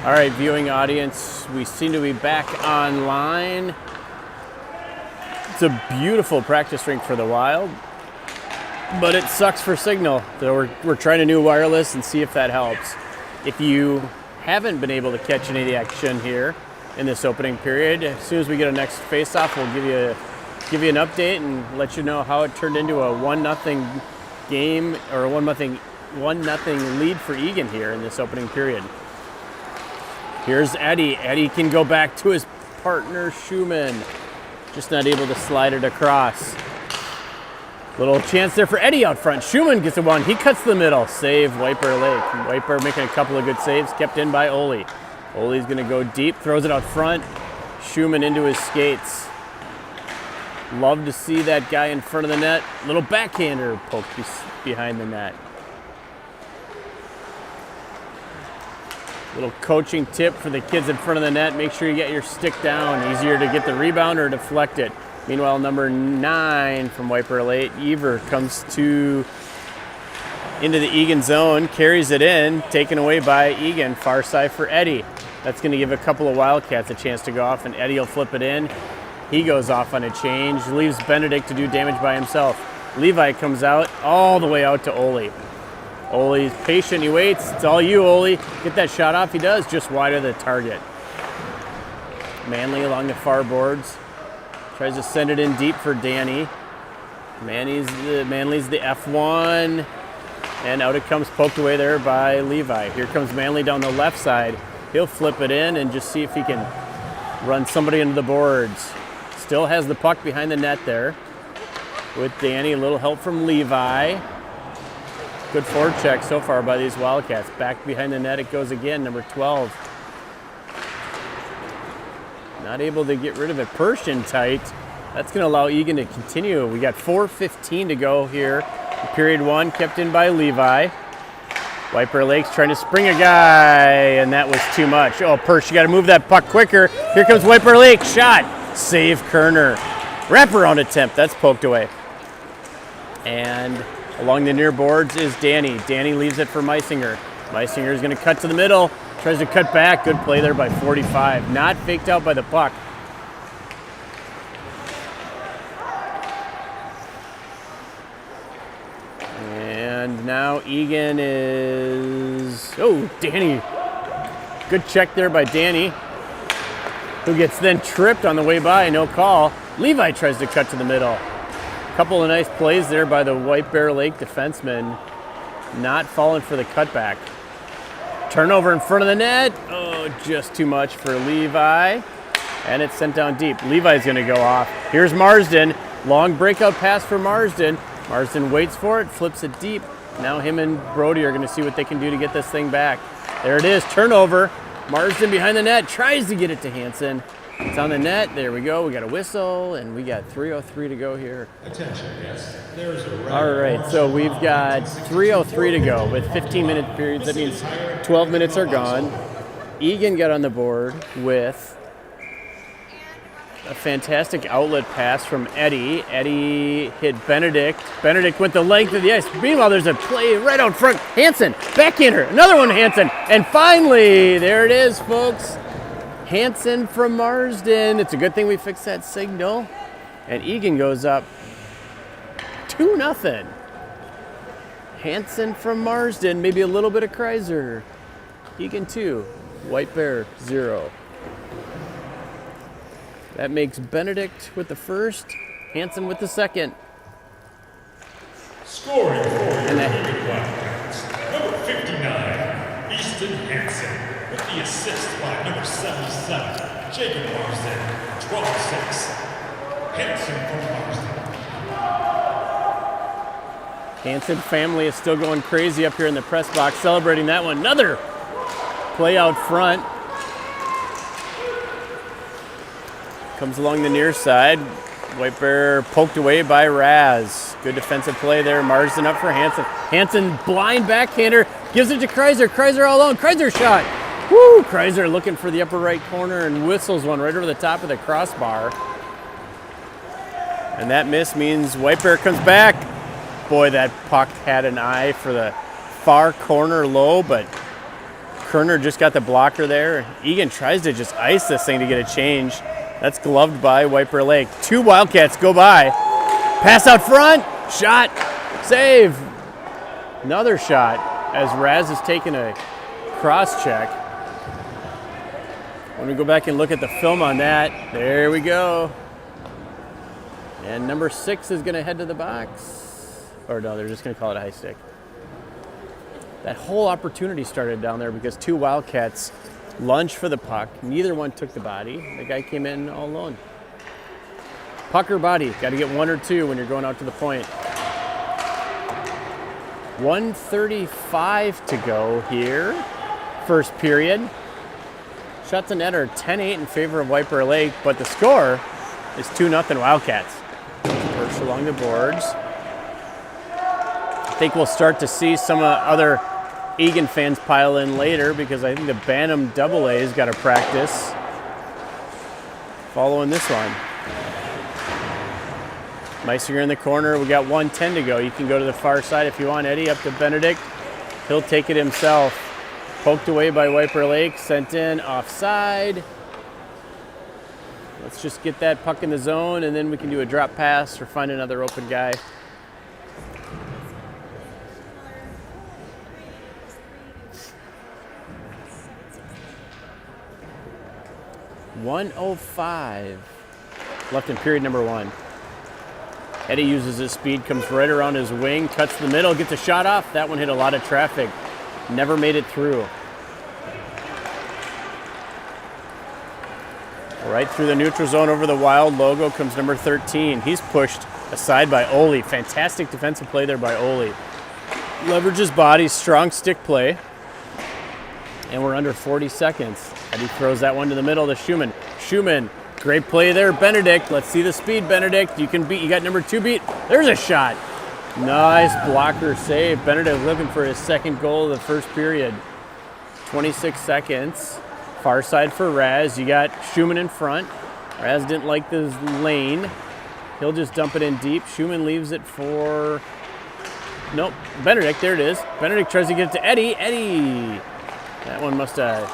All right, viewing audience, we seem to be back online. It's a beautiful practice rink for the Wild, but it sucks for signal. So we're trying a new wireless and see if that helps. If you haven't been able to catch any of the action here in this opening period, as soon as we get a next face-off, we'll give you an update and let you know how it turned into a 1-0 game, or a 1-0 lead for Eagan here in this opening period. Here's Eddie. Eddie can go back to his partner, Schumann. Just not able to slide it across. Little chance there for Eddie out front. Schumann gets the one. He cuts the middle. Save Wiper Lake. Wiper making a couple of good saves. Kept in by Ole. Ole's going to go deep. Throws it out front. Schumann into his skates. Love to see that guy in front of the net. Little backhander poked behind the net. Little coaching tip for the kids in front of the net. Make sure you get your stick down. Easier to get the rebound or deflect it. Meanwhile, number 9 from White Bear Lake, Ever, comes into the Eagan zone, carries it in, taken away by Eagan. Far side for Eddie. That's going to give a couple of Wildcats a chance to go off, and Eddie will flip it in. He goes off on a change, leaves Benedict to do damage by himself. Levi comes out, all the way out to Ole. Ole's patient, he waits. It's all you, Ole. Get that shot off. He does, just wide of the target. Manley along the far boards. Tries to send it in deep for Danny. Manley's the F1. And out it comes, poked away there by Levi. Here comes Manley down the left side. He'll flip it in and just see if he can run somebody into the boards. Still has the puck behind the net there with Danny. A little help from Levi. Good forecheck so far by these Wildcats. Back behind the net it goes again, number 12. Not able to get rid of it. Pershing tight. That's going to allow Eagan to continue. We got 4:15 to go here. Period 1 kept in by Levi. White Bear Lake's trying to spring a guy, and that was too much. Oh, Persh, you got to move that puck quicker. Here comes White Bear Lake. Shot. Save Kerner. Wraparound attempt. That's poked away. And along the near boards is Danny. Danny leaves it for Meisinger. Meisinger is going to cut to the middle. Tries to cut back. Good play there by 45. Not faked out by the puck. And now Eagan is... Oh, Danny. Good check there by Danny, who gets then tripped on the way by. No call. Levi tries to cut to the middle. Couple of nice plays there by the White Bear Lake defenseman. Not falling for the cutback. Turnover in front of the net. Oh, just too much for Levi. And it's sent down deep. Levi's going to go off. Here's Marsden. Long breakout pass for Marsden. Marsden waits for it, flips it deep. Now him and Brody are going to see what they can do to get this thing back. There it is, turnover. Marsden behind the net, tries to get it to Hansen. It's on the net. There we go. We got a whistle, and we got 3:03 to go here. Attention, yes. There's a all right, so we've got 3:03 to go with 15-minute periods. That means 12 minutes are gone. Eagan got on the board with a fantastic outlet pass from Eddie. Eddie hit Benedict. Benedict went the length of the ice. Meanwhile, there's a play right out front. Hansen, backhander, another one, Hansen. And finally, there it is, folks. Hansen from Marsden. It's a good thing we fixed that signal. And Eagan goes up 2-0. Hansen from Marsden, maybe a little bit of Kreiser. Eagan 2, White Bear 0. That makes Benedict with the first, Hansen with the second. Scoring for the Eagan Wildcats, number 59, Easton Hansen, with the assist by number 77, Jacob Marsden, 12-6. Hansen from Marsden. Hansen family is still going crazy up here in the press box, celebrating that one. Another play out front. Comes along the near side. White Bear poked away by Raz. Good defensive play there. Marsden up for Hansen. Hansen, blind backhander, gives it to Kreiser. Kreiser all alone. Kreiser shot. Woo! Kreiser looking for the upper right corner and whistles one right over the top of the crossbar. And that miss means White Bear comes back. Boy, that puck had an eye for the far corner low, but Kerner just got the blocker there. Eagan tries to just ice this thing to get a change. That's gloved by White Bear Lake. 2 Wildcats go by. Pass out front. Shot. Save. Another shot as Raz is taking a cross check. When we go back and look at the film on that, there we go. And number 6 is going to head to the box. Or no, they're just going to call it a high stick. That whole opportunity started down there because 2 Wildcats lunged for the puck. Neither one took the body. The guy came in all alone. Puck or body. Got to get 1 or 2 when you're going out to the point. 1:35 to go here. First period. Shots on net are 10-8 in favor of White Bear Lake, but the score is 2-0 Wildcats. push along the boards. I think we'll start to see some other Eagan fans pile in later because I think the Bantam AA's got to practice following this one. Meisinger in the corner. We got 1:10 to go. You can go to the far side if you want, Eddie, up to Benedict. He'll take it himself. Poked away by Wiper Lake, sent in offside. Let's just get that puck in the zone, and then we can do a drop pass or find another open guy. .105 left in period number 1. Eddie uses his speed, comes right around his wing, cuts the middle, gets a shot off. That one hit a lot of traffic. Never made it through. Right through the neutral zone over the Wild logo comes number 13. He's pushed aside by Ole. Fantastic defensive play there by Ole. Leverages body, strong stick play. And we're under 40 seconds. Eddie throws that one to the middle to Schumann. Schumann, great play there, Benedict. Let's see the speed, Benedict. You got number 2 beat. There's a shot. Nice blocker save. Benedict looking for his second goal of the first period. 26 seconds. Far side for Raz. You got Schumann in front. Raz didn't like this lane. He'll just dump it in deep. Schumann leaves it for... Nope. Benedict, there it is. Benedict tries to get it to Eddie. Eddie! That one must have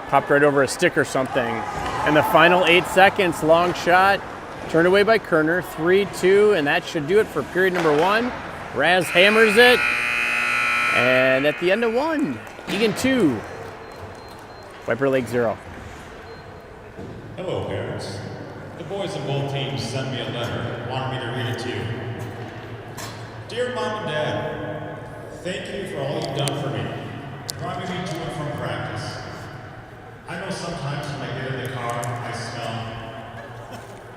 popped right over a stick or something. And the final 8 seconds, long shot. Turned away by Kerner, 3-2, and that should do it for period number 1. Raz hammers it. And at the end of 1, Eagan 2. Wiper Lake 0. Hello, parents. The boys of both teams sent me a letter, wanted me to read it to you. Dear Mom and Dad, thank you for all you've done for me, driving me to and from practice. I know sometimes when I get in the car, I smell.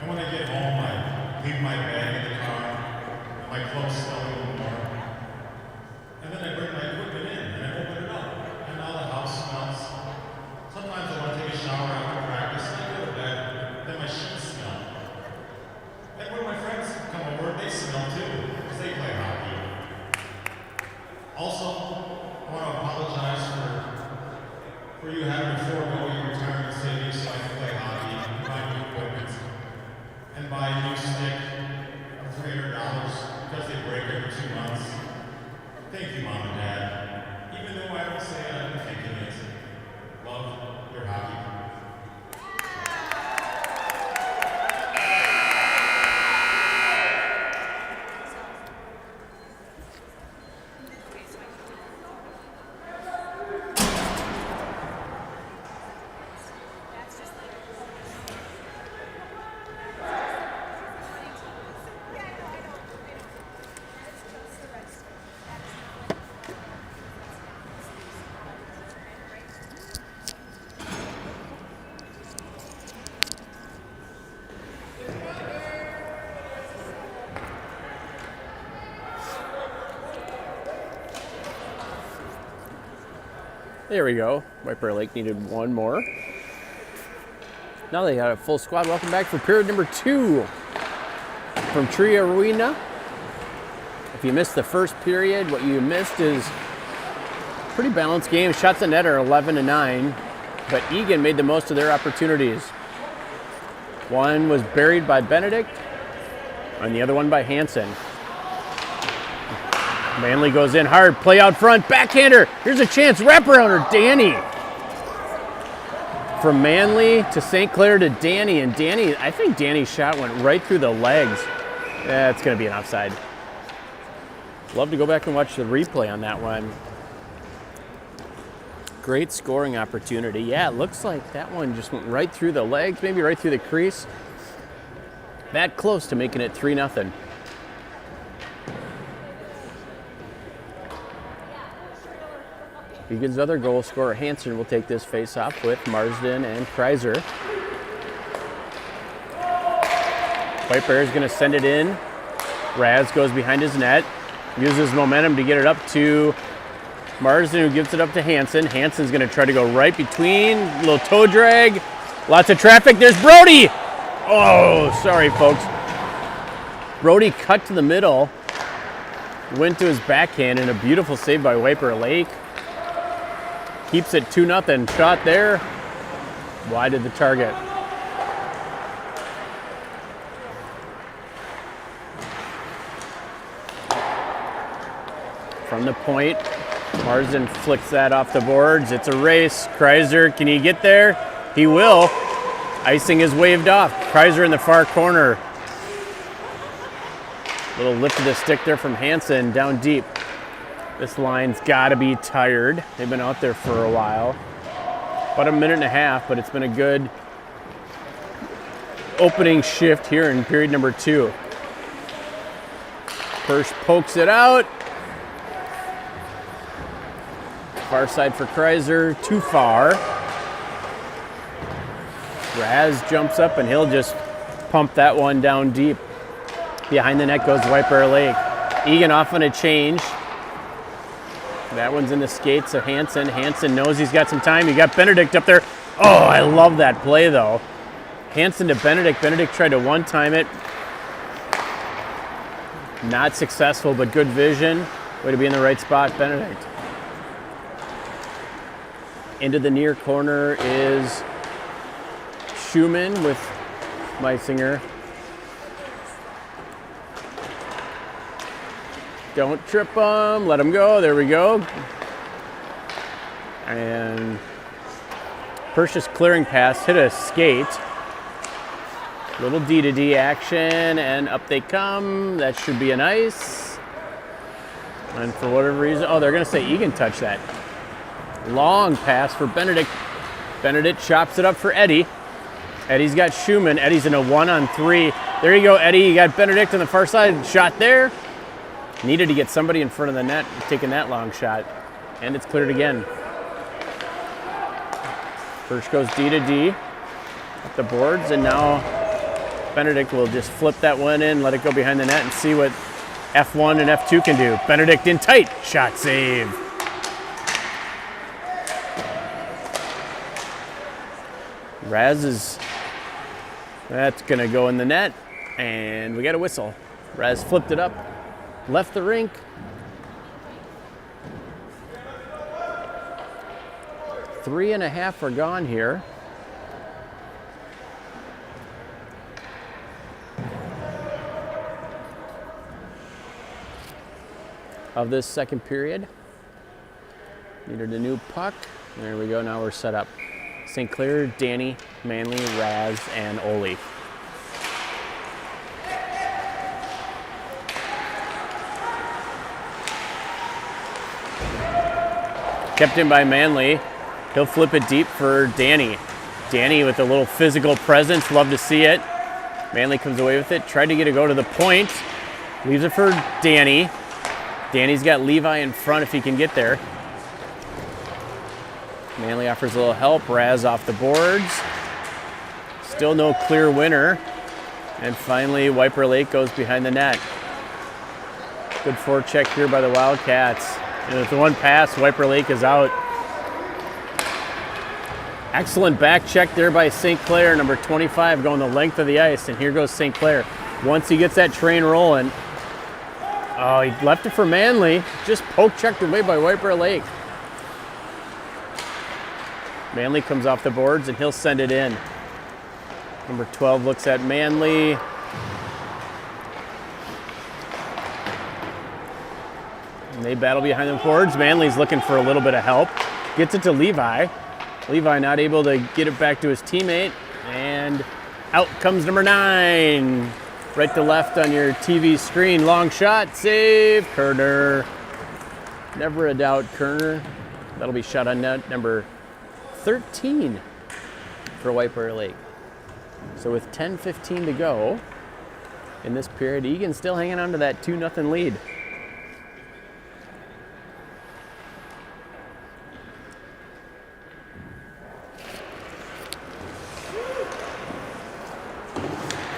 And when I get home, I leave my bag in the car, and my clothes smell a little more. And then I bring my equipment in, and I open it up, and now the house smells. Sometimes I want to take a shower after practice, and I go to bed, then my sheets smell. And when my friends come over, they smell too, because they play hockey. Also, I want to apologize for you having to forego your retirement savings so I can play hockey and buy new equipment and buy a new stick of $300 because they break every 2 months. Thank you, Mom and Dad. Even though I don't say it, I've been thinking it. Love, your hockey. There we go. Wiper Lake needed one more. Now they got a full squad. Welcome back for period number 2 from Tree Arena. If you missed the first period, what you missed is a pretty balanced game. Shots on net are 11-9, but Eagan made the most of their opportunities. One was buried by Benedict, and the other one by Hansen. Manley goes in hard, play out front, backhander. Here's a chance, wraparounder, Danny. From Manley to St. Clair to Danny, and Danny, I think Danny's shot went right through the legs. It's going to be an offside. Love to go back and watch the replay on that one. Great scoring opportunity. Yeah, it looks like that one just went right through the legs, maybe right through the crease. That close to making it 3-0. Eagan's other goal scorer, Hansen, will take this face-off with Marsden and Kreiser. White Bear is going to send it in. Raz goes behind his net, uses momentum to get it up to Marsden, who gives it up to Hansen. Hansen's going to try to go right between, little toe drag, lots of traffic. There's Brody. Oh, sorry, folks. Brody cut to the middle, went to his backhand, and a beautiful save by Wiper Lake. Keeps it 2-0. Shot there, wide of the target. From the point, Marsden flicks that off the boards. It's a race. Kreiser, can he get there? He will. Icing is waved off. Kreiser in the far corner. Little lift of the stick there from Hansen down deep. This line's got to be tired. They've been out there for a while. About a minute and a half, but it's been a good opening shift here in period number 2. Persh pokes it out. Far side for Kreiser, too far. Raz jumps up and he'll just pump that one down deep. Behind the net goes Wiper Lake. Eagan off on a change. That one's in the skates of Hansen. Hansen knows he's got some time. You got Benedict up there. Oh, I love that play though. Hansen to Benedict. Benedict tried to one-time it. Not successful, but good vision. Way to be in the right spot, Benedict. Into the near corner is Schumann with Meisinger. Don't trip him, let him go, there we go. And Persh's clearing pass hit a skate. Little D-to-D action, and up they come. That should be an ice. And for whatever reason, oh, they're gonna say Eagan touched that. Long pass for Benedict. Benedict chops it up for Eddie. Eddie's got Schumann. Eddie's in a 1-on-3. There you go, Eddie. You got Benedict on the far side. Shot there. Needed to get somebody in front of the net taking that long shot. And it's cleared again. First goes D to D. Up the boards, and now Benedict will just flip that one in, let it go behind the net, and see what F1 and F2 can do. Benedict in tight. Shot save. Raz is, that's gonna go in the net, and we got a whistle. Raz flipped it up, left the rink. Three and a half are gone here. Of this second period. Needed a new puck. There we go, now we're set up. St. Clair, Danny, Manley, Raz, and Ole. Kept in by Manley. He'll flip it deep for Danny. Danny with a little physical presence, love to see it. Manley comes away with it, tried to get it go to the point. Leaves it for Danny. Danny's got Levi in front if he can get there. Manley offers a little help. Raz off the boards. Still no clear winner. And finally, Wiper Lake goes behind the net. Good forecheck here by the Wildcats. And with the one pass, Wiper Lake is out. Excellent back check there by St. Clair, number 25, going the length of the ice. And here goes St. Clair. Once he gets that train rolling. Oh, he left it for Manley. Just poke checked away by Wiper Lake. Manley comes off the boards and he'll send it in. Number 12 looks at Manley. And they battle behind the boards. Manley's looking for a little bit of help. Gets it to Levi. Levi not able to get it back to his teammate. And out comes number 9. Right to left on your TV screen. Long shot. Save. Kerner. Never a doubt, Kerner. That'll be shot on net number 13 for Wiper Lake. So with 10:15 to go in this period, Eagan still hanging on to that 2-0 lead.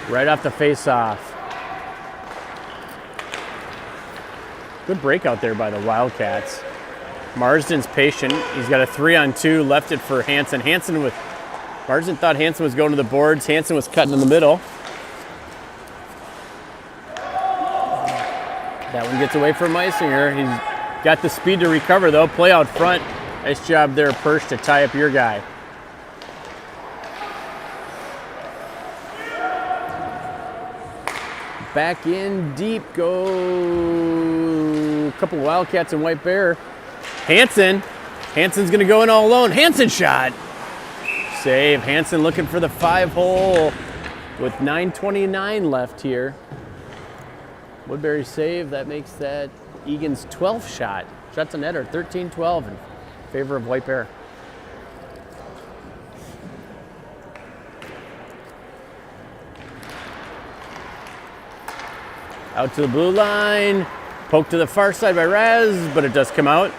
Right off the face-off. Good breakout there by the Wildcats. Marsden's patient. He's got a 3-on-2, left it for Hansen. Marsden thought Hansen was going to the boards. Hansen was cutting in the middle. That one gets away from Meisinger. He's got the speed to recover, though. Play out front. Nice job there, Persh, to tie up your guy. Back in deep, go a couple Wildcats and White Bear. Hansen. Hansen's going to go in all alone. Hansen shot. Save. Hansen looking for the 5-hole with 9:29 left here. Woodbury save. That makes that Eagan's 12th shot. Shots on net are 13-12 in favor of White Bear. Out to the blue line. Poke to the far side by Raz, but it does come out.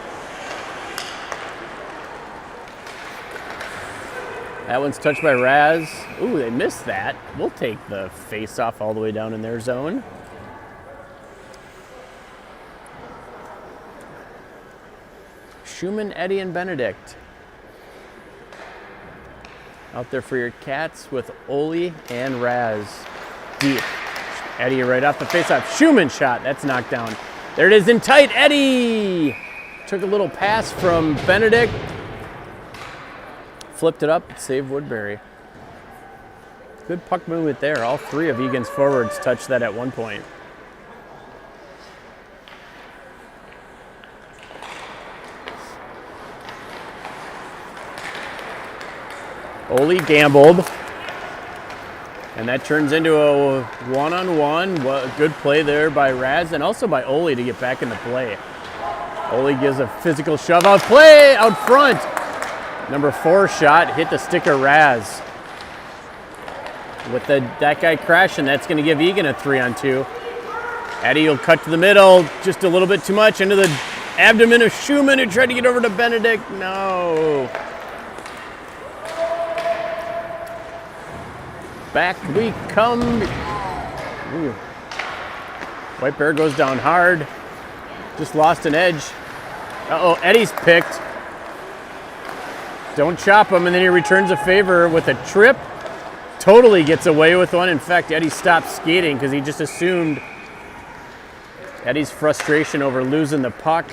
That one's touched by Raz. Ooh, they missed that. We'll take the face-off all the way down in their zone. Schumann, Eddie, and Benedict. Out there for your Cats with Oli and Raz. Deep. Eddie right off the face-off. Schumann shot. That's knocked down. There it is in tight. Eddie took a little pass from Benedict. Flipped it up. Saved Woodbury. Good puck movement there. All three of Egan's forwards touched that at one point. Oli gambled. And that turns into a one-on-one. Good play there by Raz and also by Oli to get back into play. Oli gives a physical shove out play out front. Number 4 shot hit the stick of Raz. With that guy crashing, that's going to give Eagan a 3-on-2. Eddie will cut to the middle, just a little bit too much, into the abdomen of Schumann, who tried to get over to Benedict. No. Back we come. Ooh. White Bear goes down hard. Just lost an edge. Uh-oh, Eddie's picked. Don't chop him, and then he returns a favor with a trip. Totally gets away with one. In fact, Eddie stopped skating because he just assumed Eddie's frustration over losing the puck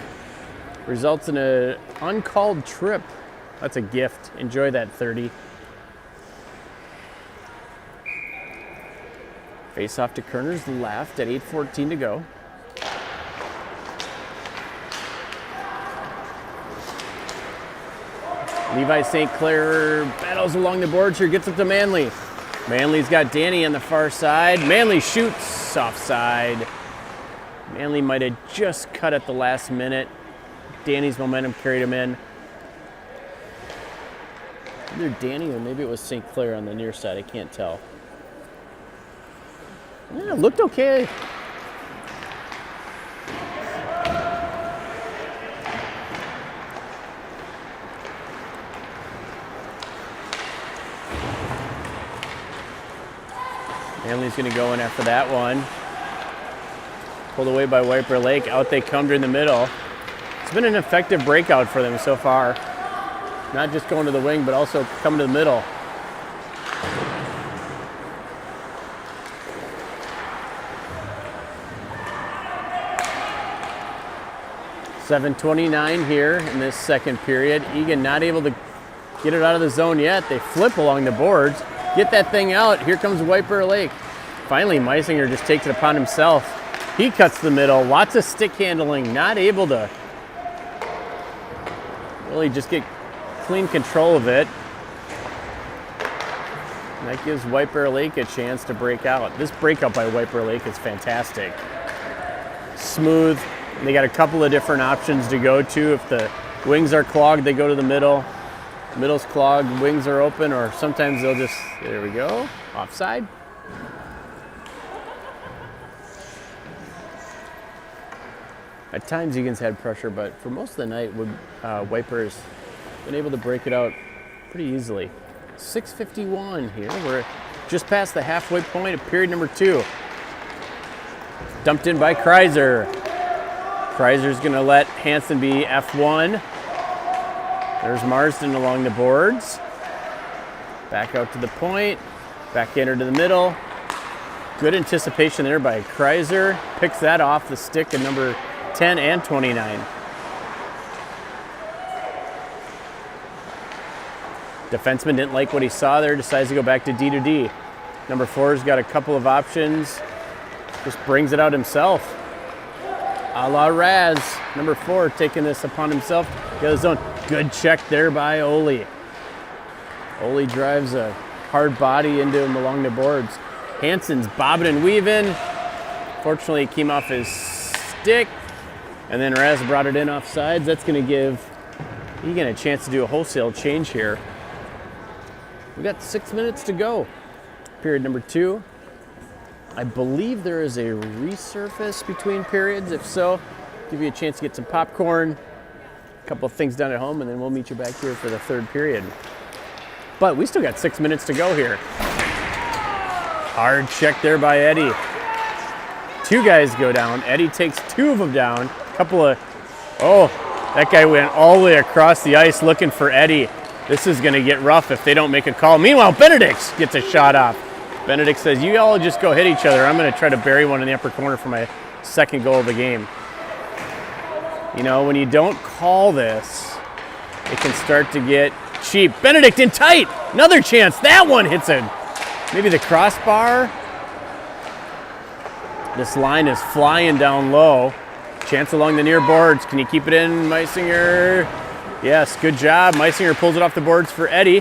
results in an uncalled trip. That's a gift. Enjoy that 30. Face off to Kerner's left at 8:14 to go. Levi St. Clair battles along the boards here, gets up to Manley. Manley's got Danny on the far side. Manley shoots offside. Manley might have just cut at the last minute. Danny's momentum carried him in. Either Danny or maybe it was St. Clair on the near side. I can't tell. Yeah, it looked okay. Manley's going to go in after that one. Pulled away by White Bear Lake. Out they come during the middle. It's been an effective breakout for them so far. Not just going to the wing, but also coming to the middle. .7:29 here in this second period. Eagan not able to get it out of the zone yet. They flip along the boards. Get that thing out. Here comes White Bear Lake. Finally, Meisinger just takes it upon himself. He cuts the middle. Lots of stick handling. Not able to really just get clean control of it. And that gives White Bear Lake a chance to break out. This breakout by White Bear Lake is fantastic. Smooth. They got a couple of different options to go to. If the wings are clogged, they go to the middle. Middle's clogged, wings are open, or sometimes they'll just, there we go, offside. At times Egan's had pressure, but for most of the night, White Bear's been able to break it out pretty easily. 6:51 here. We're just past the halfway point of period number 2. Dumped in by Kreiser. Kreiser's going to let Hansen be F1. There's Marsden along the boards. Back out to the point. Back into the middle. Good anticipation there by Kreiser. Picks that off the stick of number 10 and 29. Defenseman didn't like what he saw there, decides to go back to D to D. Number 4's got a couple of options. Just brings it out himself. A la Raz. Number 4 taking this upon himself. The other zone. Good check there by Ole. Ole drives a hard body into him along the boards. Hansen's bobbing and weaving. Fortunately, it came off his stick. And then Raz brought it in off sides. That's going to give Eagan a chance to do a wholesale change here. We got 6 minutes to go. Period number 2. I believe there is a resurface between periods. If so, give you a chance to get some popcorn, a couple of things done at home, and then we'll meet you back here for the 3rd period. But we still got 6 minutes to go here. Hard check there by Eddie. 2 guys go down. Eddie takes 2 of them down. That guy went all the way across the ice looking for Eddie. This is going to get rough if they don't make a call. Meanwhile, Benedict gets a shot off. Benedict says, you all just go hit each other. I'm going to try to bury one in the upper corner for my 2nd goal of the game. You know, when you don't call this, it can start to get cheap. Benedict in tight. Another chance. That one hits it. Maybe the crossbar. This line is flying down low. Chance along the near boards. Can you keep it in, Meisinger? Yes, good job. Meisinger pulls it off the boards for Eddie.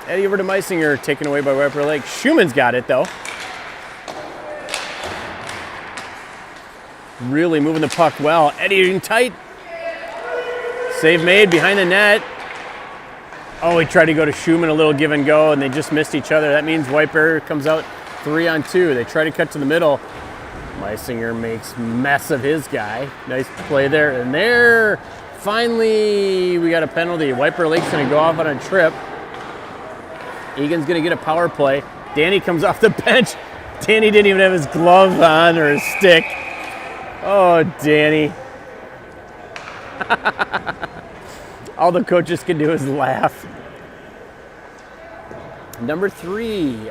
Eddie over to Meisinger, taken away by Wiper Lake. Schumann's got it, though. Really moving the puck well. Eddie in tight. Save made behind the net. Oh, he tried to go to Schumann, a little give and go, and they just missed each other. That means Wiper comes out 3-on-2. They try to cut to the middle. Meisinger makes mess of his guy. Nice play there. And there, finally, we got a penalty. Wiper Lake's going to go off on a trip. Egan's going to get a power play. Danny comes off the bench. Danny didn't even have his glove on or his stick. Oh, Danny. All the coaches can do is laugh. Number 3,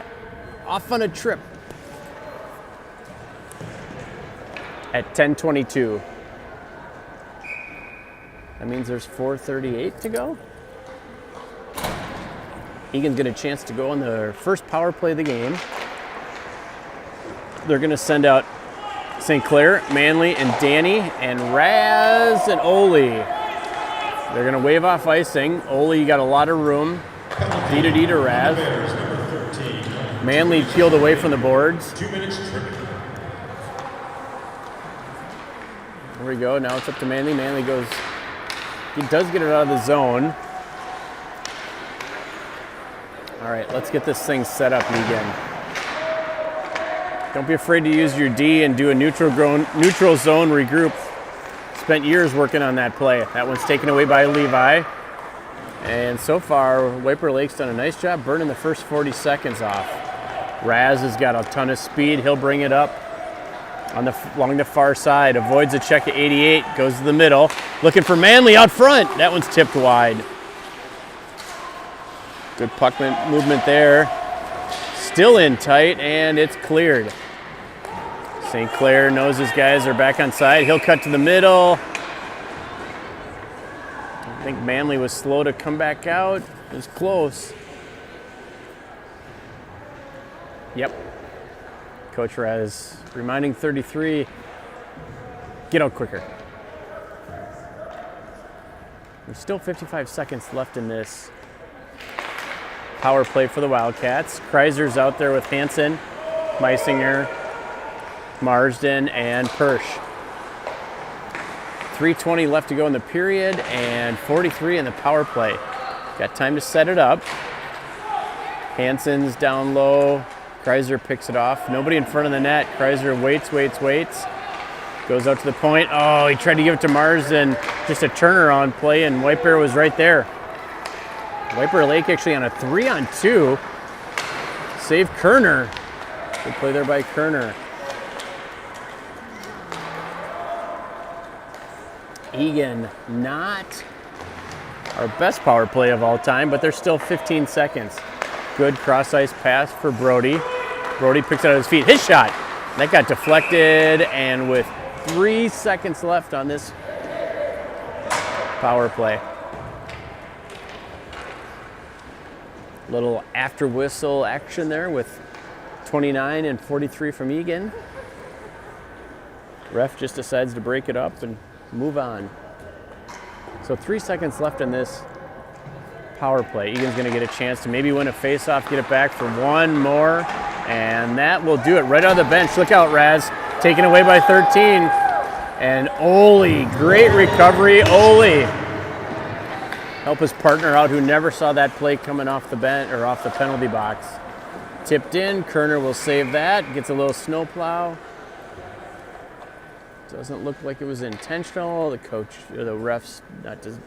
off on a trip. At 10:22. That means there's 4:38 to go. Egan's got a chance to go on their first power play of the game. They're going to send out St. Clair, Manley, and Danny, and Raz and Ole. They're going to wave off icing. Ole, you got a lot of room. D to Raz. Manley peeled away from the boards. 2 minutes tripping. There we go. Now it's up to Manley. Manley goes. He does get it out of the zone. All right, let's get this thing set up again. Don't be afraid to use your D and do a neutral zone regroup. Spent years working on that play. That one's taken away by Levi. And so far, Wiper Lake's done a nice job burning the first 40 seconds off. Raz has got a ton of speed. He'll bring it up along the far side. Avoids a check at 88. Goes to the middle. Looking for Manley out front. That one's tipped wide. Good puck movement there. Still in tight, and it's cleared. St. Clair knows his guys are back on side. He'll cut to the middle. I think Manley was slow to come back out. It was close. Yep. Coach Raz reminding 33, get out quicker. There's still 55 seconds left in this power play for the Wildcats. Kreiser's out there with Hansen, Meisinger, Marsden, and Persch. 3:20 left to go in the period and 43 in the power play. Got time to set it up. Hansen's down low. Kreiser picks it off. Nobody in front of the net. Kreiser waits. Goes out to the point. Oh, he tried to give it to Marsden. Just a turnaround play, and Wiper was right there. Wiper Lake actually on a 3-on-2. Save Kerner. Good play there by Kerner. Eagan, not our best power play of all time, but there's still 15 seconds. Good cross-ice pass for Brody. Brody picks it out of his feet. His shot. That got deflected, and with 3 seconds left on this power play. Little after whistle action there with 29 and 43 from Eagan. Ref just decides to break it up and move on. So 3 seconds left in this power play. Egan's going to get a chance to maybe win a face-off, get it back for one more, and that will do it right on the bench. Look out, Raz. Taken away by 13. And Ole, great recovery. Ole help his partner out who never saw that play coming off the bench or off the penalty box. Tipped in, Kerner will save that, gets a little snowplow. Doesn't look like it was intentional. The coach, or the refs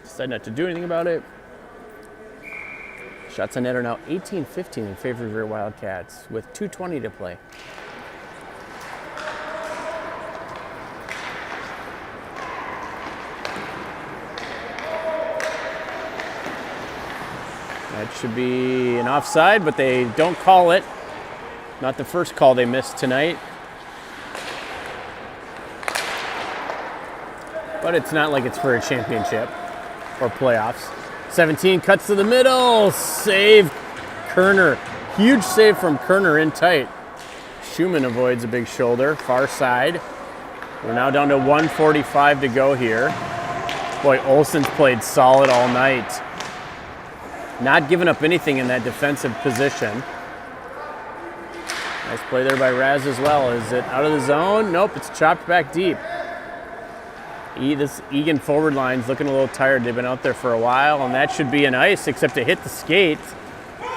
decided not to do anything about it. Shots on net are now 18-15 in favor of your Wildcats with 2:20 to play. That should be an offside, but they don't call it. Not the first call they missed tonight. But it's not like it's for a championship or playoffs. 17 cuts to the middle. Save Kerner. Huge save from Kerner in tight. Schumann avoids a big shoulder. Far side. We're now down to 1:45 to go here. Boy, Olsen's played solid all night. Not giving up anything in that defensive position. Nice play there by Raz as well. Is it out of the zone? Nope, it's chopped back deep. This Eagan forward line's looking a little tired. They've been out there for a while, and that should be an ice, except to hit the skate,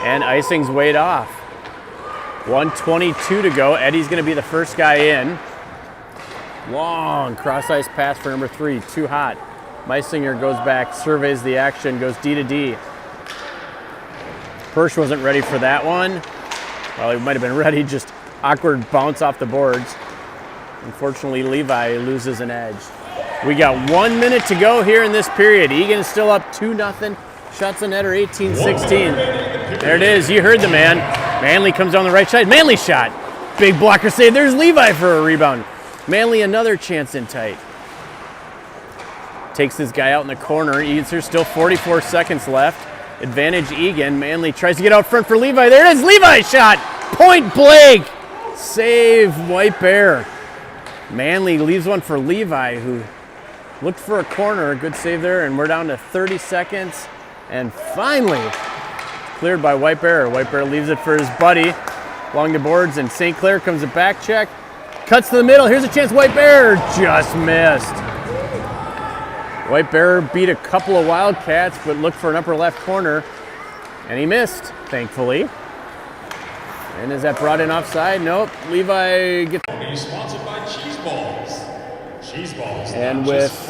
and icing's weighed off. 1:22 to go. Eddie's going to be the first guy in. Long cross-ice pass for number 3, too hot. Meisinger goes back, surveys the action, goes D to D. Persh wasn't ready for that one. Well, he might have been ready, just awkward bounce off the boards. Unfortunately, Levi loses an edge. We got 1 minute to go here in this period. Eagan is still up 2-0. Shots on net are 18-16. There it is. You heard the man. Manley comes down the right side. Manley shot. Big blocker save. There's Levi for a rebound. Manley another chance in tight. Takes this guy out in the corner. There's still 44 seconds left. Advantage Eagan. Manley tries to get out front for Levi. There it is. Levi shot. Point blank. Save White Bear. Manley leaves one for Levi, who looked for a corner. Good save there, and we're down to 30 seconds. And finally, cleared by White Bear. White Bear leaves it for his buddy along the boards, and St. Clair comes a back check. Cuts to the middle. Here's a chance. White Bear just missed. White Bear beat a couple of Wildcats, but looked for an upper left corner, and he missed, thankfully. And is that brought in offside? Nope. Levi gets... Sponsored by Cheese Balls. Cheese Balls. And with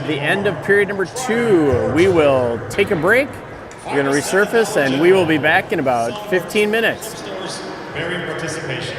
the end of period number 2, we will take a break. We're going to resurface, and we will be back in about 15 minutes. Varying participation.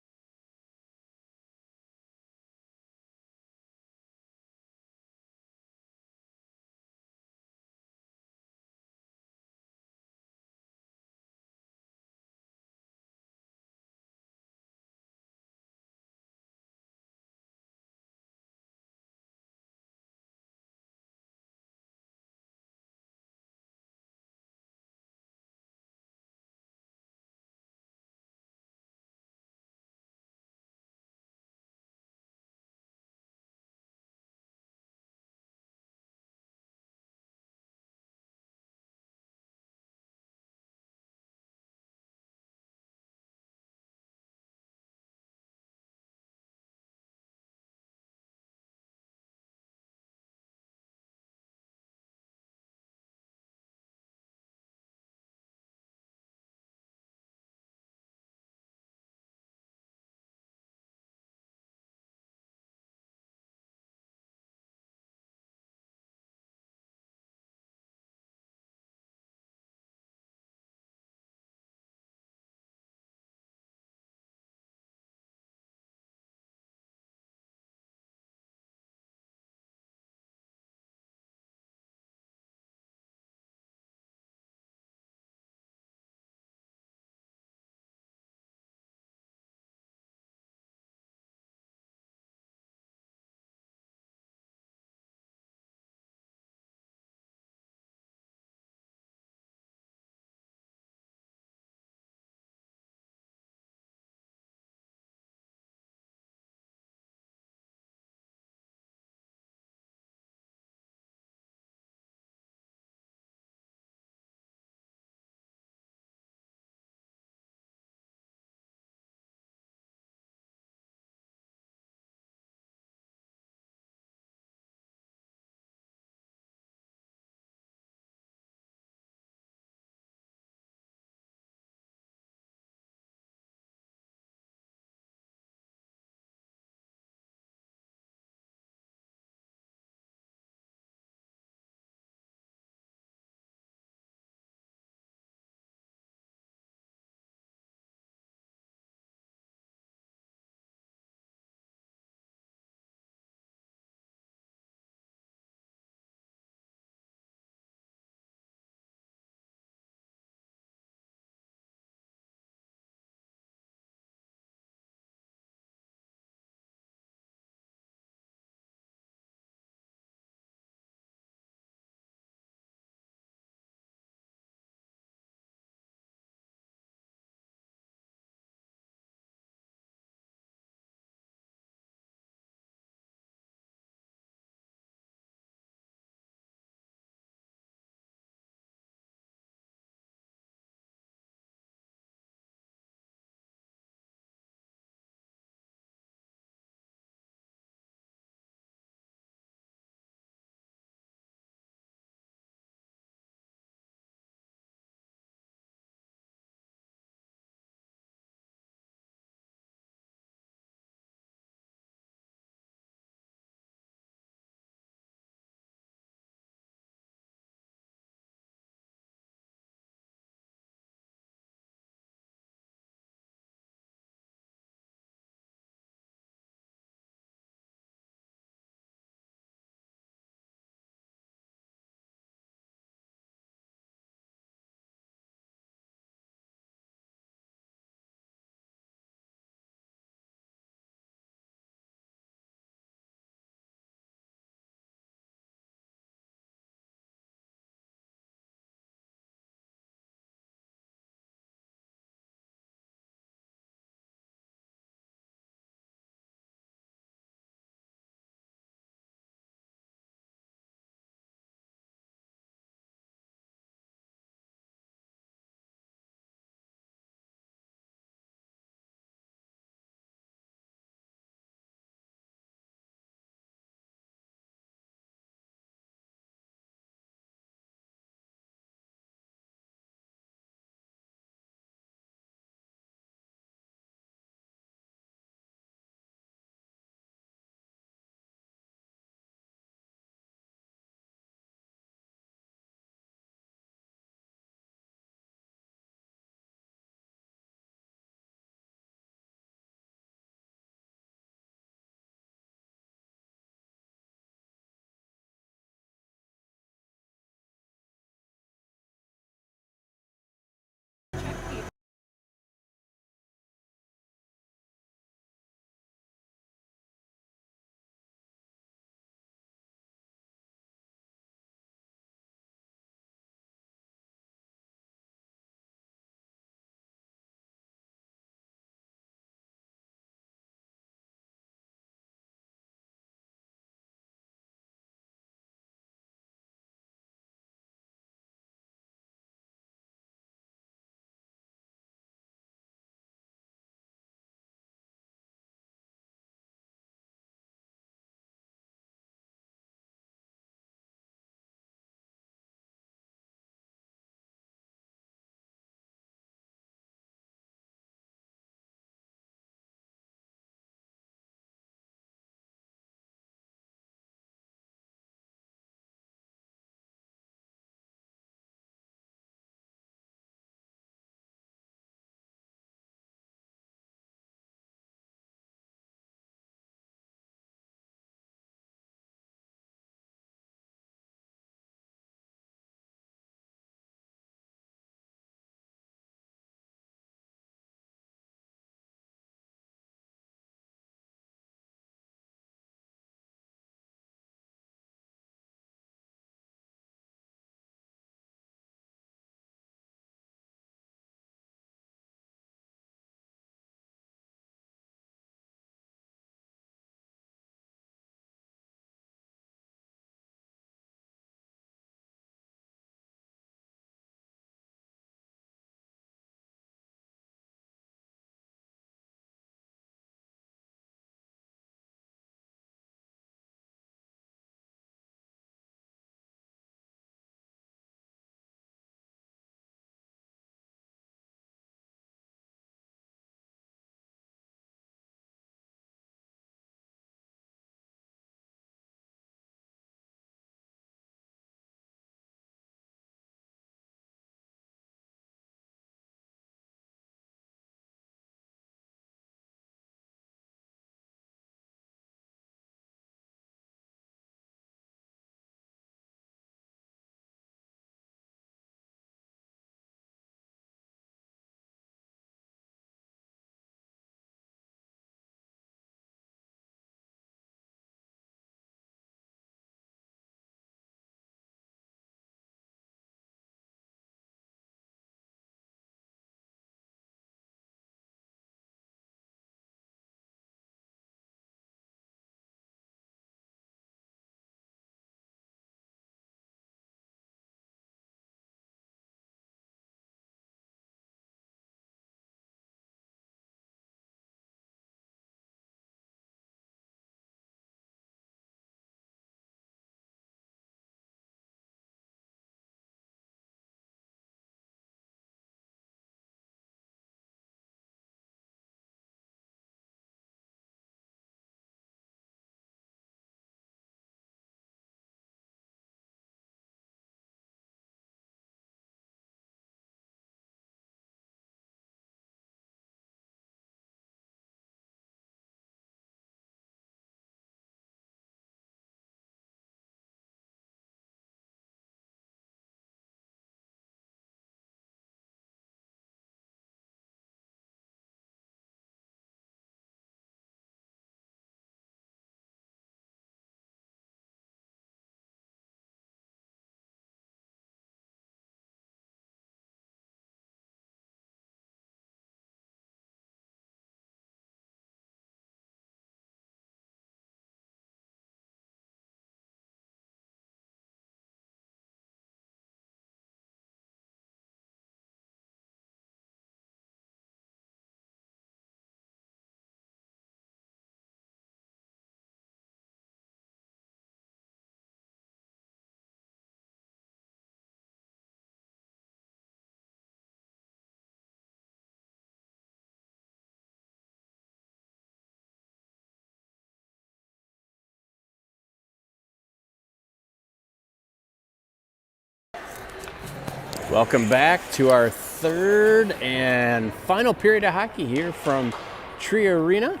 Welcome back to our third and final period of hockey here from Tree Arena.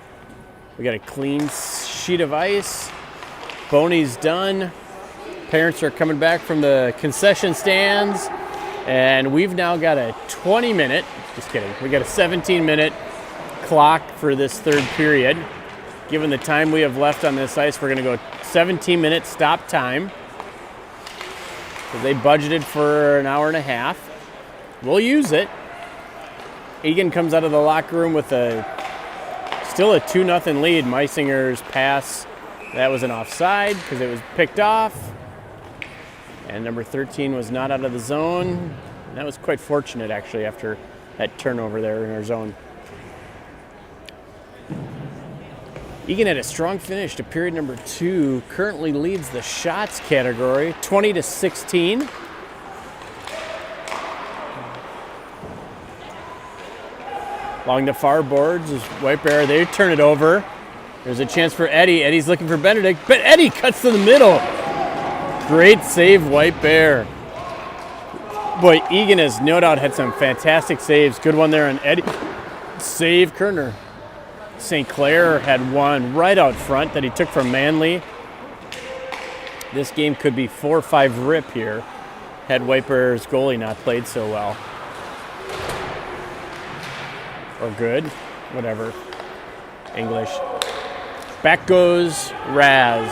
We got a clean sheet of ice. Boney's done. Parents are coming back from the concession stands. And we've now got a 20-minute, just kidding, we got a 17-minute clock for this third period. Given the time we have left on this ice, we're going to go 17-minute stop time. So they budgeted for an hour and a half. We'll use it. Eagan comes out of the locker room with still a 2-0 lead. Meisinger's pass, that was an offside because it was picked off. And number 13 was not out of the zone. And that was quite fortunate, actually, after that turnover there in our zone. Eagan had a strong finish to period number 2. Currently leads the shots category, 20-16. Along the far boards is White Bear. They turn it over. There's a chance for Eddie. Eddie's looking for Benedict, but Eddie cuts to the middle. Great save, White Bear. Boy, Eagan has no doubt had some fantastic saves. Good one there on Eddie. Save Kerner. St. Clair had one right out front that he took from Manley. This game could be 4-5 rip here had White Bear's goalie not played so well. Or good, whatever. English. Back goes Raz.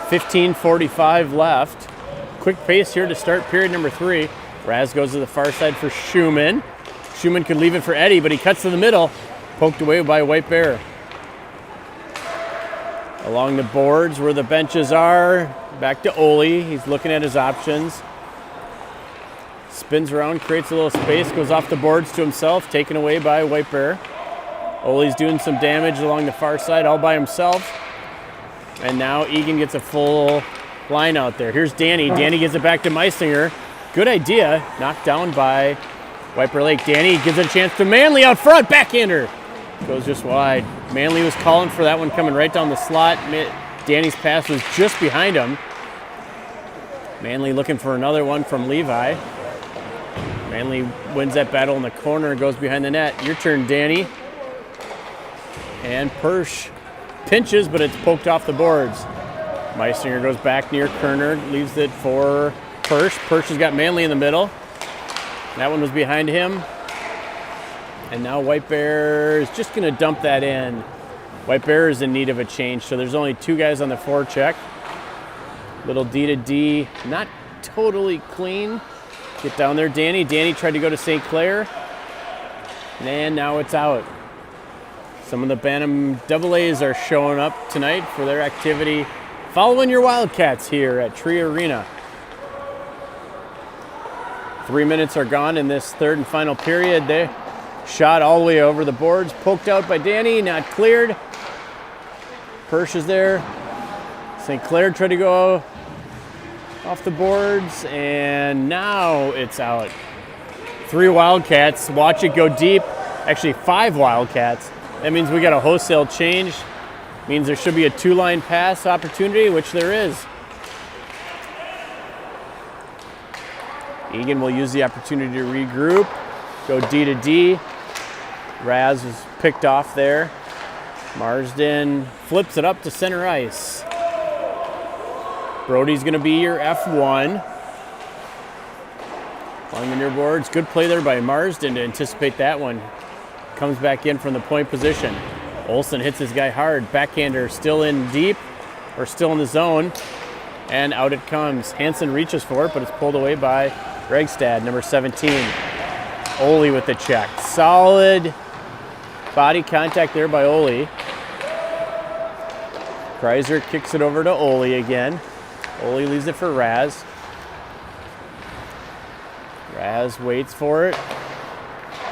15:45 left. Quick pace here to start period number 3. Raz goes to the far side for Schumann. Schumann could leave it for Eddie, but he cuts to the middle. Poked away by White Bear. Along the boards where the benches are. Back to Ole. He's looking at his options. Spins around, creates a little space, goes off the boards to himself, taken away by White Bear. Ole's doing some damage along the far side all by himself. And now Eagan gets a full line out there. Here's Danny. Danny gives it back to Meisinger. Good idea. Knocked down by White Bear Lake. Danny gives it a chance to Manley out front. Backhander. Goes just wide. Manley was calling for that one coming right down the slot. Danny's pass was just behind him. Manley looking for another one from Levi. Manley wins that battle in the corner, goes behind the net. Your turn, Danny. And Persh pinches, but it's poked off the boards. Meisinger goes back near Kerner, leaves it for Persh. Persh has got Manley in the middle. That one was behind him. And now White Bear is just going to dump that in. White Bear is in need of a change, so there's only 2 guys on the forecheck. Little D to D, not totally clean. Get down there, Danny. Danny tried to go to St. Clair. And now it's out. Some of the Bantam AA's are showing up tonight for their activity following your Wildcats here at Tree Arena. 3 minutes are gone in this third and final period. They shot all the way over the boards, poked out by Danny, not cleared. Persh is there. St. Clair tried to go off the boards, and now it's out. 3 Wildcats. Watch it go deep. Actually, 5 Wildcats. That means we got a wholesale change. Means there should be a 2-line pass opportunity, which there is. Eagan will use the opportunity to regroup. Go D to D. Raz was picked off there. Marsden flips it up to center ice. Brody's going to be your F1. Along the near boards. Good play there by Marsden to anticipate that one. Comes back in from the point position. Olsen hits his guy hard. Backhander still in deep, or still in the zone. And out it comes. Hansen reaches for it, but it's pulled away by Regstad, number 17. Ole with the check. Solid body contact there by Ole. Kreiser kicks it over to Ole again. Ole leaves it for Raz. Raz waits for it.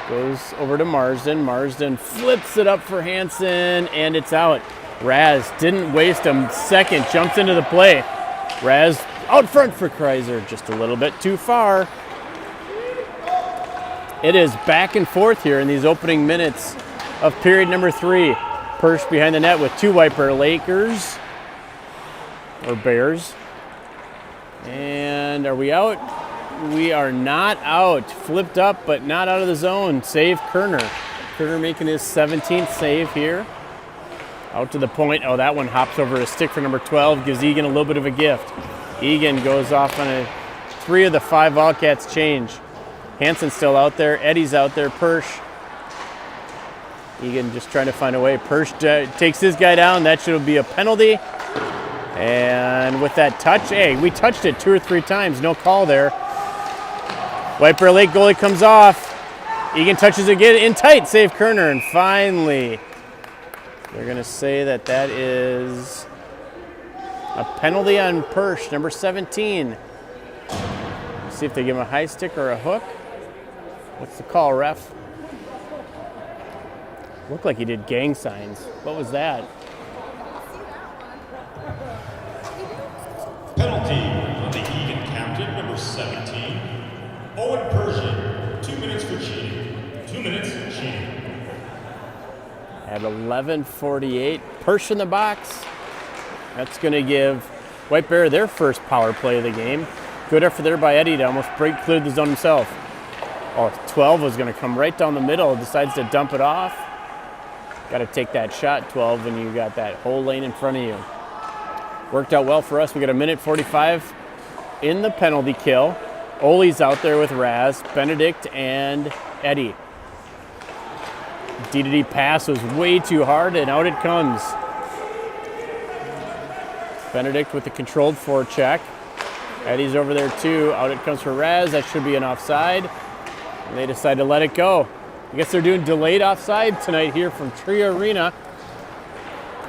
Goes over to Marsden. Marsden flips it up for Hansen, and it's out. Raz didn't waste a second. Jumps into the play. Raz out front for Kreiser. Just a little bit too far. It is back and forth here in these opening minutes of period number 3. Persh behind the net with 2 White Bear Lakers. Or Bears. And are we out? we are not out. Flipped up, but not out of the zone. Save Kerner. Kerner making his 17th save here. Out to the point. Oh, that one hops over a stick for number 12. Gives Eagan a little bit of a gift. Eagan goes off on 3 of the 5 Wildcats change. Hansen's still out there. Eddie's out there. Persh. Eagan just trying to find a way. Persh takes his guy down. That should be a penalty. And with that touch, hey, we touched it 2 or 3 times. No call there. White Bear Lake goalie comes off. Eagan touches again in tight. Save Kerner. And finally, they're going to say that that is a penalty on Persh, number 17. Let's see if they give him a high stick or a hook. What's the call, ref? Looked like he did gang signs. What was that? Penalty on the Eagan captain, number 17. Owen Persian, 2 minutes for cheating. 2 minutes for cheating. At 11:48, Persh in the box. That's going to give White Bear their first power play of the game. Good effort there by Eddie to almost clear the zone himself. Oh, 12 was going to come right down the middle. Decides to dump it off. Got to take that shot, 12, when you got that whole lane in front of you. Worked out well for us. We got 1:45 in the penalty kill. Ole's out there with Raz, Benedict, and Eddie. D-to-D pass was way too hard, and out it comes. Benedict with the controlled forecheck. Eddie's over there too. Out it comes for Raz. That should be an offside. And they decide to let it go. I guess they're doing delayed offside tonight here from Trio Arena.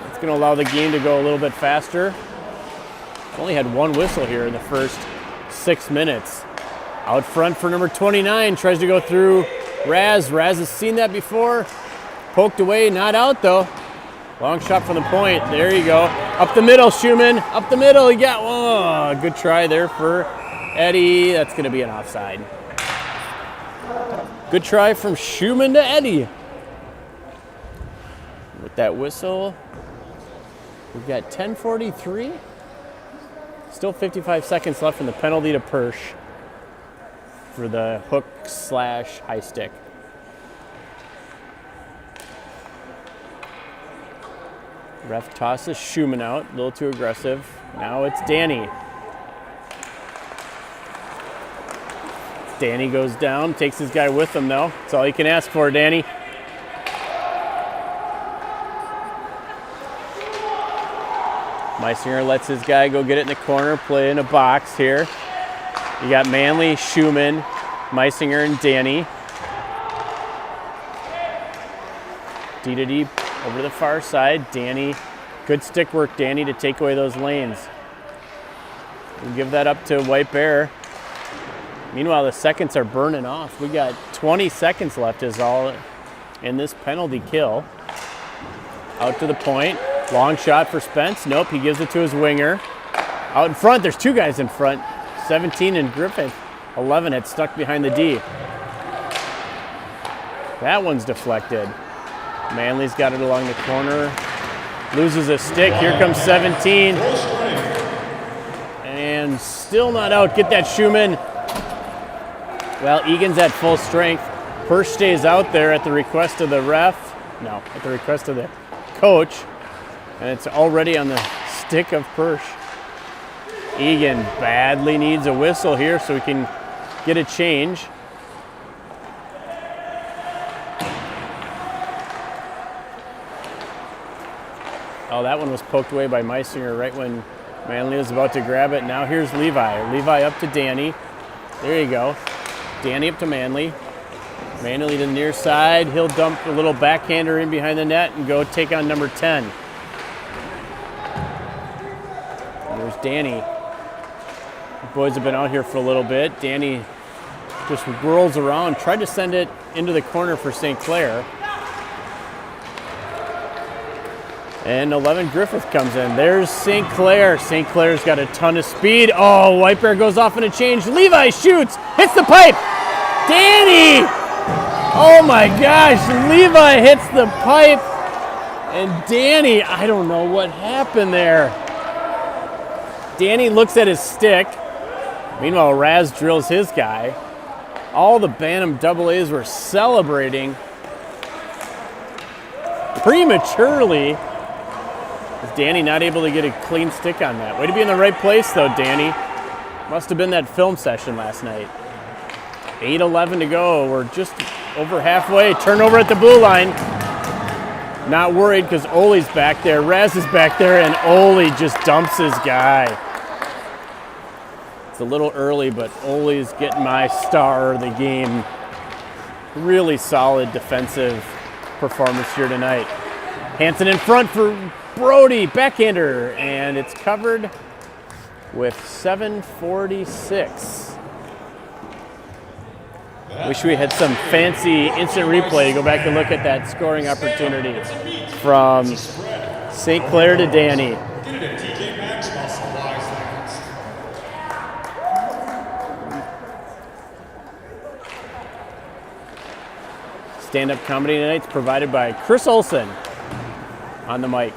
It's going to allow the game to go a little bit faster. Only had 1 whistle here in the first 6 minutes. Out front for number 29. Tries to go through Raz. Raz has seen that before. Poked away. Not out though. Long shot from the point. There you go. Up the middle, Schumann. Up the middle. He got one. Oh, good try there for Eddie. That's going to be an offside. Good try from Schumann to Eddie. With that whistle, we've got 10:43. Still 55 seconds left in the penalty to Persh for the hook/high stick. Ref tosses Schumann out, a little too aggressive. Now it's Danny. Danny goes down, takes his guy with him though. That's all you can ask for, Danny. Meisinger lets his guy go get it in the corner, play in a box here. You got Manley, Schumann, Meisinger, and Danny. D-to-D over to the far side. Danny, good stick work, Danny, to take away those lanes. We'll give that up to White Bear. Meanwhile, the seconds are burning off. We got 20 seconds left is all in this penalty kill. Out to the point. Long shot for Spence. Nope, he gives it to his winger. Out in front, there's 2 guys in front. 17 and Griffith. 11 had stuck behind the D. That one's deflected. Manley's got it along the corner. Loses a stick. Here comes 17. And still not out. Get that, Schumann. Well, Egan's at full strength. Persh stays out there at the request of the ref. No, at the request of the coach. And it's already on the stick of Persh. Eagan badly needs a whistle here so we can get a change. Oh, that one was poked away by Meisinger right when Manley was about to grab it. Now here's Levi. Levi up to Danny. There you go. Danny up to Manley. Manley to the near side. He'll dump a little backhander in behind the net and go take on number 10. And there's Danny. The boys have been out here for a little bit. Danny just whirls around, tried to send it into the corner for St. Clair. And 11 Griffith comes in. There's St. Clair. St. Clair's got a ton of speed. Oh, White Bear goes off in a change. Levi shoots, hits the pipe. Danny! Oh my gosh, Levi hits the pipe. And Danny, I don't know what happened there. Danny looks at his stick. Meanwhile, Raz drills his guy. All the Bantam AAs were celebrating prematurely. Is Danny not able to get a clean stick on that? Way to be in the right place, though, Danny. Must have been that film session last night. 8:11 to go. We're just over halfway. Turnover at the blue line. Not worried because Ole's back there. Raz is back there, and Ole just dumps his guy. It's a little early, but Ole's getting my star of the game. Really solid defensive performance here tonight. Hansen in front for Brody, backhander, and it's covered with 7:46. Wish we had some fancy instant replay to go back and look at that scoring opportunity from St. Clair to Danny. Stand-up comedy tonight's provided by Chris Olson on the mic.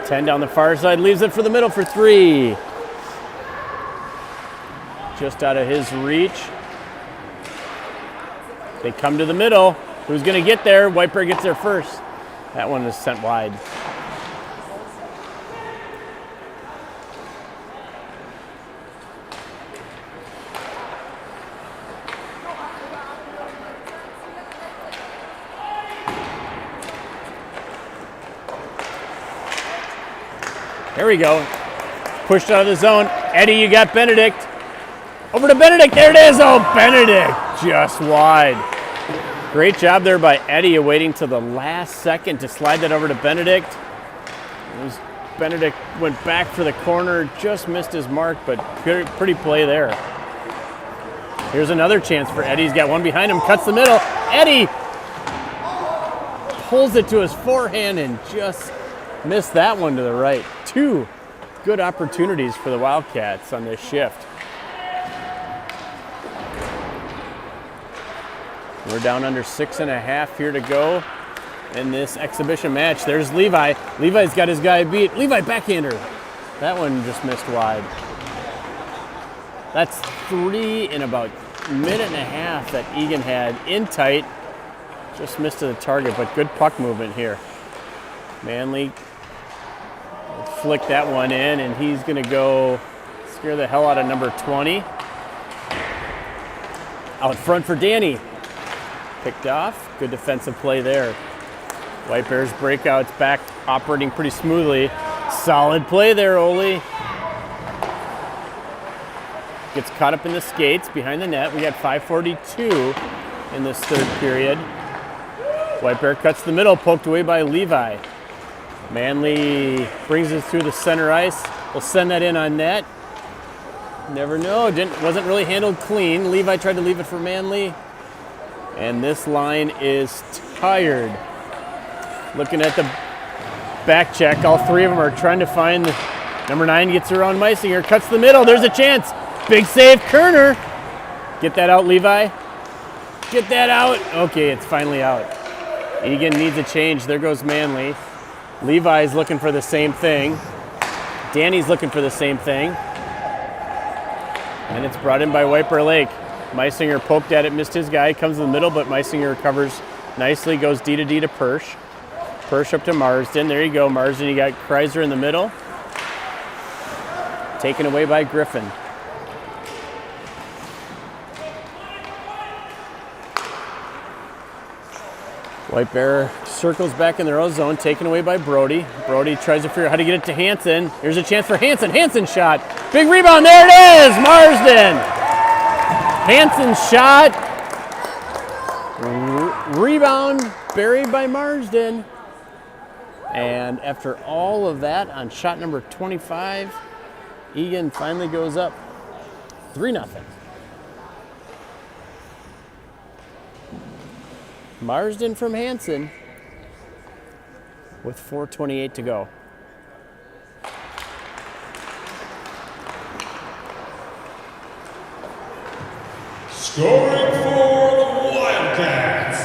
Ten down the far side, leaves it for the middle for three. Just out of his reach. They come to the middle. Who's going to get there? White Bear gets there first. That one is sent wide. There we go. Pushed out of the zone. Eddie, you got Benedict. Over to Benedict. There it is. Oh, Benedict just wide. Great job there by Eddie, awaiting to the last second to slide that over to Benedict. Benedict went back for the corner, just missed his mark, but pretty play there. Here's another chance for Eddie. He's got one behind him, cuts the middle. Eddie pulls it to his forehand and just missed that one to the right. Two good opportunities for the Wildcats on this shift. We're down under 6.5 here to go in this exhibition match. There's Levi. Levi's got his guy beat. Levi backhander. That one just missed wide. That's three in about a minute and a half that Eagan had in tight. Just missed to the target, but good puck movement here. Manley flick that one in, and he's going to go scare the hell out of number 20. Out front for Danny. Picked off. Good defensive play there. White Bears breakouts back operating pretty smoothly. Solid play there, Ole. Gets caught up in the skates behind the net. We got 5:42 in this third period. White Bear cuts the middle, poked away by Levi. Manley brings it through the center ice. We'll send that in on net. Never know. Wasn't really handled clean. Levi tried to leave it for Manley. And this line is tired. Looking at the back check, all three of them are trying to find number 9 gets around Meisinger, cuts the middle. There's a chance. Big save, Kerner. Get that out, Levi. Get that out. Okay, it's finally out. Eagan needs a change. There goes Manley. Levi's looking for the same thing. Danny's looking for the same thing. And it's brought in by White Bear Lake. Meisinger poked at it, missed his guy, comes in the middle, but Meisinger recovers nicely, goes D to D to Persh. Persh up to Marsden. There you go, Marsden. You got Kreiser in the middle. Taken away by Griffin. White Bear circles back in their own zone, taken away by Brody. Brody tries to figure out how to get it to Hansen. Here's a chance for Hansen. Hansen shot. Big rebound. There it is. Marsden. Hansen's shot. Rebound buried by Marsden. And after all of that on shot number 25, Eagan finally goes up 3-0. Marsden from Hansen with 4:28 to go. Scoring for the Wildcats,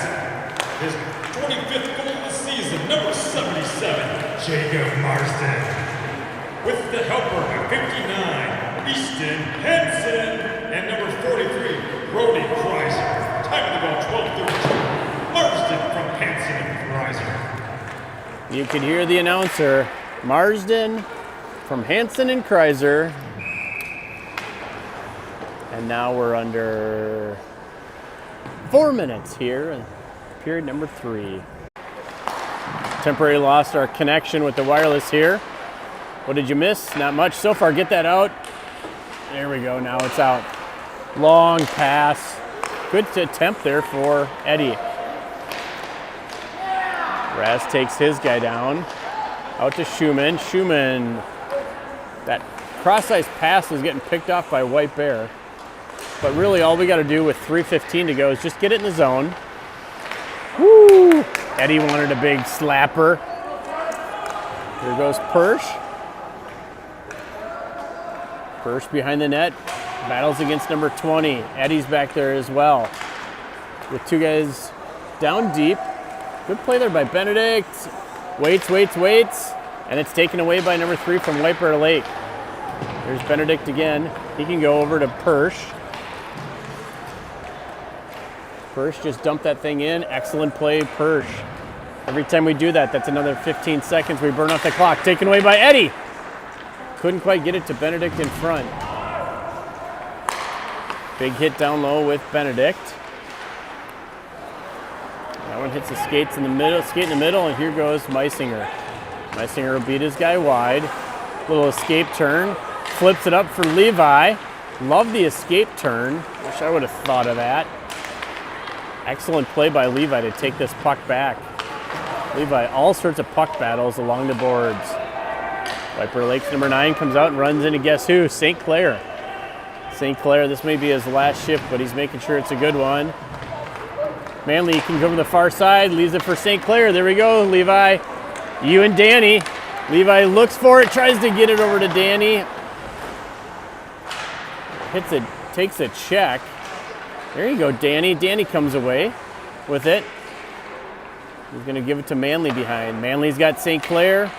his 25th goal of the season, number Jacob Marsden. With the helper at 59, Easton Henson. And number 43, Brody Kreiser. Time of the ball, 12:32. Marsden from Henson and Kreiser. You can hear the announcer, Marsden from Hansen and Kreiser. And now we're under 4 minutes here in period number 3. Temporarily lost our connection with the wireless here. What did you miss? Not much so far. Get that out. There we go. Now it's out. Long pass. Good attempt there for Eddie. Raz takes his guy down. Out to Schumann. Schumann. That cross-ice pass is getting picked off by White Bear. But really all we got to do with 3:15 to go is just get it in the zone. Woo! Eddie wanted a big slapper. Here goes Persh. Persh behind the net. Battles against number 20. Eddie's back there as well. With 2 guys down deep. Good play there by Benedict. Waits. And it's taken away by number 3 from White Bear Lake. There's Benedict again. He can go over to Persh. Persh just dumped that thing in. Excellent play, Persh. Every time we do that, that's another 15 seconds. We burn off the clock. Taken away by Eddie. Couldn't quite get it to Benedict in front. Big hit down low with Benedict. That one hits the skates in the middle, and here goes Meisinger. Meisinger will beat his guy wide. Little escape turn. Flips it up for Levi. Love the escape turn. Wish I would have thought of that. Excellent play by Levi to take this puck back. Levi, all sorts of puck battles along the boards. White Bear Lake's number 9 comes out and runs into guess who? St. Clair. St. Clair, this may be his last shift, but he's making sure it's a good one. Manley can come to the far side, leaves it for St. Clair. There we go, Levi. You and Danny. Levi looks for it, tries to get it over to Danny. Hits it, takes a check. There you go, Danny. Danny comes away with it. He's going to give it to Manley behind. Manley's got St. Clair.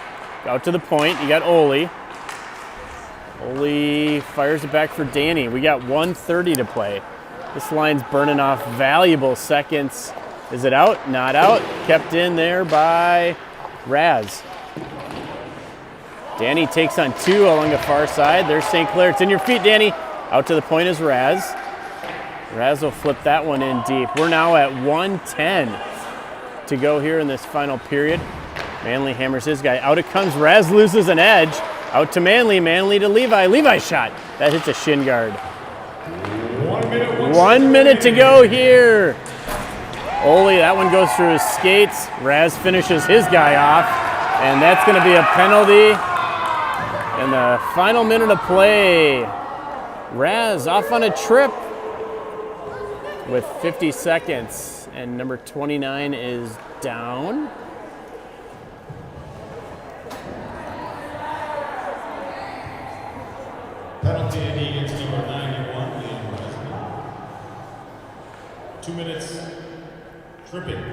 Out to the point. You got Ole. Ole fires it back for Danny. We got 1:30 to play. This line's burning off valuable seconds. Is it out? Not out. Kept in there by Raz. Danny takes on 2 along the far side. There's St. Clair. It's in your feet, Danny. Out to the point is Raz. Raz will flip that one in deep. We're now at 1:10 to go here in this final period. Manley hammers his guy. Out it comes. Raz loses an edge. Out to Manley. Manley to Levi. Levi shot. That hits a shin guard. 1 minute to go here. Ole, that one goes through his skates. Raz finishes his guy off. And that's going to be a penalty. In the final minute of play. Raz off on a trip with 50 seconds. And number 29 is down. Penalty against number 91, Liam Reisman. 2 minutes, tripping.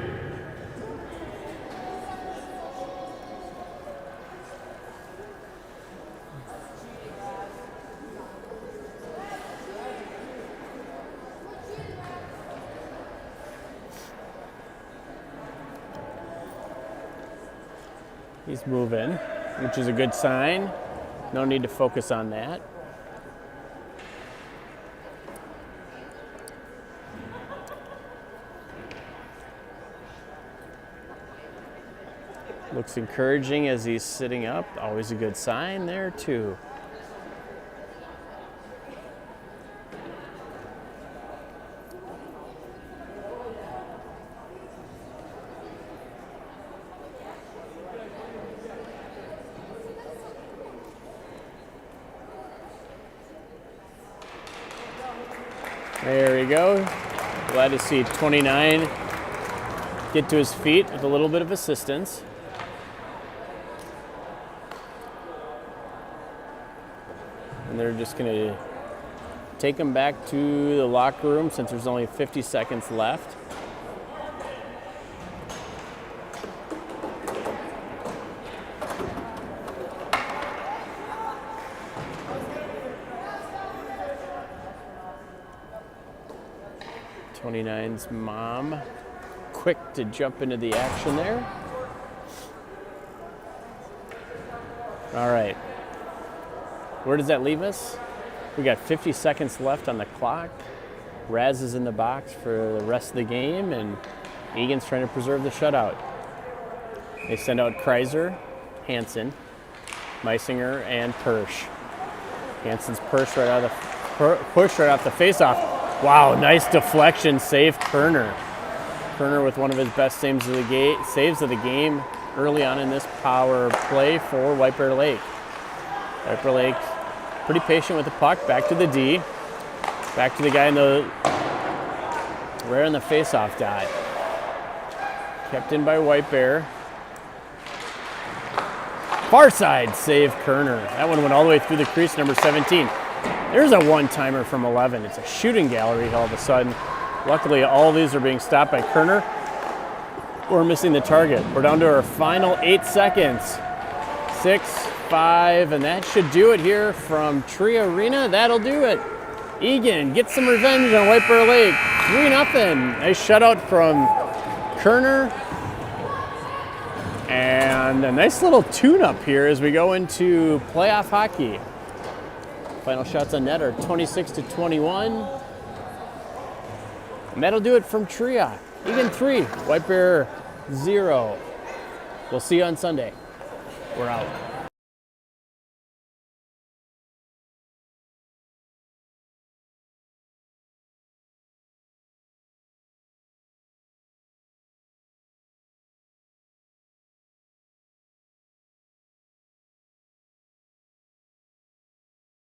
He's moving, which is a good sign. No need to focus on that. Looks encouraging as he's sitting up. Always a good sign there, too. There we go. Glad to see 29 get to his feet with a little bit of assistance. And they're just going to take him back to the locker room since there's only 50 seconds left. 29's mom, quick to jump into the action there. All right. Where does that leave us? We got 50 seconds left on the clock. Raz is in the box for the rest of the game, and Eagan's trying to preserve the shutout. They send out Kreiser, Hansen, Meisinger, and Persch. Hansen's push right off the faceoff. Wow, nice deflection, save Kerner. Kerner with one of his best saves of the game early on in this power play for White Bear Lake. White Bear Lake pretty patient with the puck. Back to the D. Back to the guy right on the faceoff dot. Kept in by White Bear. Far side save Kerner. That one went all the way through the crease, number 17. There's a one-timer from 11. It's a shooting gallery all of a sudden. Luckily, all of these are being stopped by Kerner. We're missing the target. We're down to our final 8 seconds. 6, 5, and that should do it here from Tree Arena. That'll do it. Eagan gets some revenge on White Bear Lake. 3-0. Nice shutout from Kerner. And a nice little tune-up here as we go into playoff hockey. Final shots on net are 26-21. And that'll do it from Tria. Eagan 3, White Bear 0. We'll see you on Sunday. We're out.